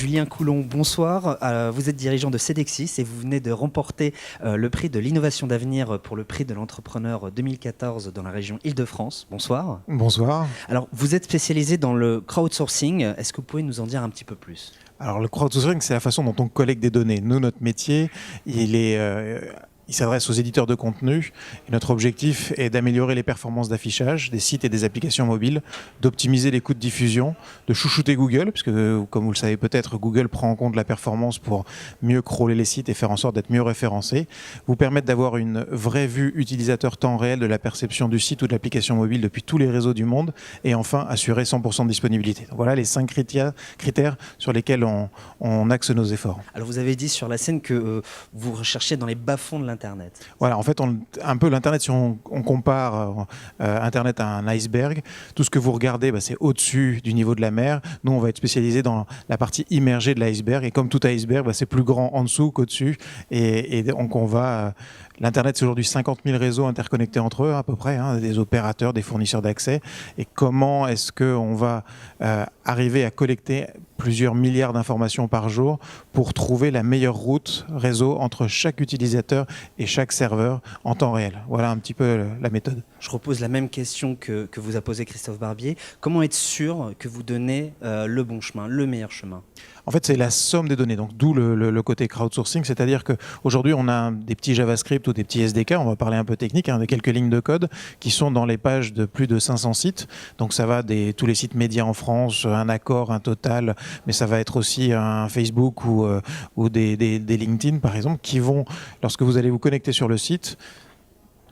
Julien Coulon, bonsoir. Vous êtes dirigeant de Cedexis et vous venez de remporter le prix de l'innovation d'avenir pour le prix de l'entrepreneur 2014 dans la région Île-de-France. Bonsoir. Bonsoir. Alors, vous êtes spécialisé dans le crowdsourcing. Est-ce que vous pouvez nous en dire un petit peu plus ? Alors le crowdsourcing, c'est la façon dont on collecte des données. Nous, notre métier, il s'adresse aux éditeurs de contenu et notre objectif est d'améliorer les performances d'affichage des sites et des applications mobiles, d'optimiser les coûts de diffusion, de chouchouter Google, puisque comme vous le savez peut-être, Google prend en compte la performance pour mieux crawler les sites et faire en sorte d'être mieux référencé, vous permettre d'avoir une vraie vue utilisateur temps réel de la perception du site ou de l'application mobile depuis tous les réseaux du monde et enfin assurer 100% de disponibilité. Donc voilà les 5 critères sur lesquels on axe nos efforts. Alors vous avez dit sur la scène que vous recherchiez dans les bas-fonds de l'Internet. Voilà, en fait, un peu l'Internet, si on compare Internet à un iceberg, tout ce que vous regardez, c'est au-dessus du niveau de la mer. Nous, on va être spécialisé dans la partie immergée de l'iceberg. Et comme tout iceberg, c'est plus grand en dessous qu'au-dessus. Et donc, l'Internet, c'est aujourd'hui 50 000 réseaux interconnectés entre eux, à peu près, des opérateurs, des fournisseurs d'accès. Et comment est-ce qu'on va arriver à collecter plusieurs milliards d'informations par jour pour trouver la meilleure route réseau entre chaque utilisateur et chaque serveur en temps réel. Voilà un petit peu la méthode. Je repose la même question que vous a posé Christophe Barbier. Comment être sûr que vous donnez le bon chemin, le meilleur chemin ? En fait, c'est la somme des données, donc d'où le côté crowdsourcing, c'est-à-dire qu'aujourd'hui, on a des petits JavaScript ou des petits SDK, on va parler un peu technique, de quelques lignes de code qui sont dans les pages de plus de 500 sites. Donc ça va tous les sites médias en France, un Accor, un Total, mais ça va être aussi un Facebook ou des LinkedIn, par exemple, qui vont, lorsque vous allez vous connecter sur le site,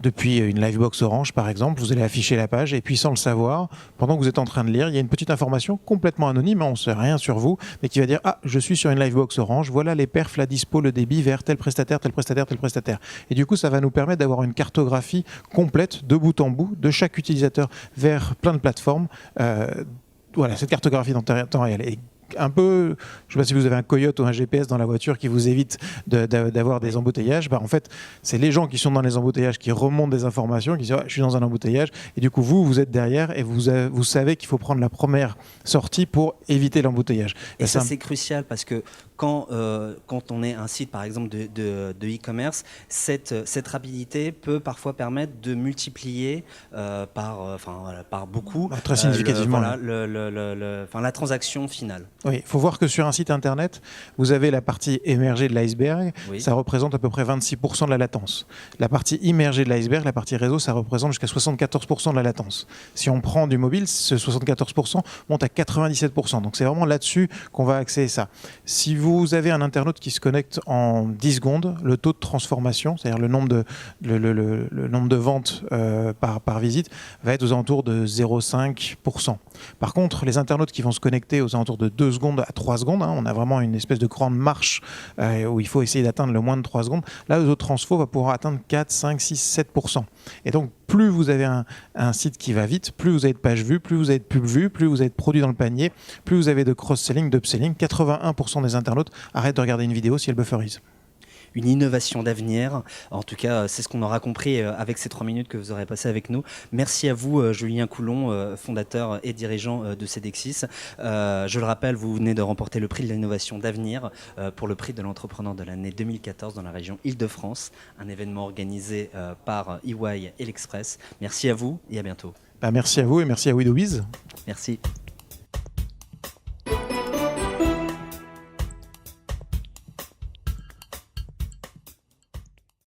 depuis une Livebox Orange, par exemple, vous allez afficher la page et puis sans le savoir, pendant que vous êtes en train de lire, il y a une petite information complètement anonyme, on ne sait rien sur vous, mais qui va dire « Ah, je suis sur une Livebox Orange, voilà les perfs, la dispo, le débit vers tel prestataire, tel prestataire, tel prestataire. » Et du coup, ça va nous permettre d'avoir une cartographie complète, de bout en bout, de chaque utilisateur vers plein de plateformes. Voilà, cette cartographie dans temps réel. Et un peu, je ne sais pas si vous avez un coyote ou un GPS dans la voiture qui vous évite d'avoir des embouteillages. En fait, c'est les gens qui sont dans les embouteillages qui remontent des informations, qui disent je suis dans un embouteillage. Et du coup, vous êtes derrière et vous savez qu'il faut prendre la première sortie pour éviter l'embouteillage. Et ça, c'est crucial parce que quand on est un site, par exemple, de e-commerce, cette rapidité peut parfois permettre de multiplier par beaucoup très significativement, la transaction finale. Oui, il faut voir que sur un site internet, vous avez la partie émergée de l'iceberg, oui. Ça représente à peu près 26% de la latence. La partie immergée de l'iceberg, la partie réseau, ça représente jusqu'à 74% de la latence. Si on prend du mobile, ce 74% monte à 97%. Donc c'est vraiment là-dessus qu'on va axer ça. Si vous avez un internaute qui se connecte en 10 secondes, le taux de transformation, c'est-à-dire le nombre de ventes par visite, va être aux alentours de 0,5%. Par contre, les internautes qui vont se connecter aux alentours de 2 secondes à 3 secondes, on a vraiment une espèce de grande marche où il faut essayer d'atteindre le moins de 3 secondes. Là, le taux de transfo va pouvoir atteindre 4, 5, 6, 7%. Et donc, plus vous avez un site qui va vite, plus vous avez de pages vues, plus vous avez de pubs vues, plus vous avez de produits dans le panier, plus vous avez de cross-selling, d'upselling. 81% des internautes arrêtent de regarder une vidéo si elle bufferise. Une innovation d'avenir. En tout cas, c'est ce qu'on aura compris avec ces 3 minutes que vous aurez passées avec nous. Merci à vous, Julien Coulon, fondateur et dirigeant de Cedexis. Je le rappelle, vous venez de remporter le prix de l'innovation d'avenir pour le prix de l'entrepreneur de l'année 2014 dans la région Île-de-France, un événement organisé par EY et l'Express. Merci à vous et à bientôt. Merci à vous et merci à WeDoBiz. Merci.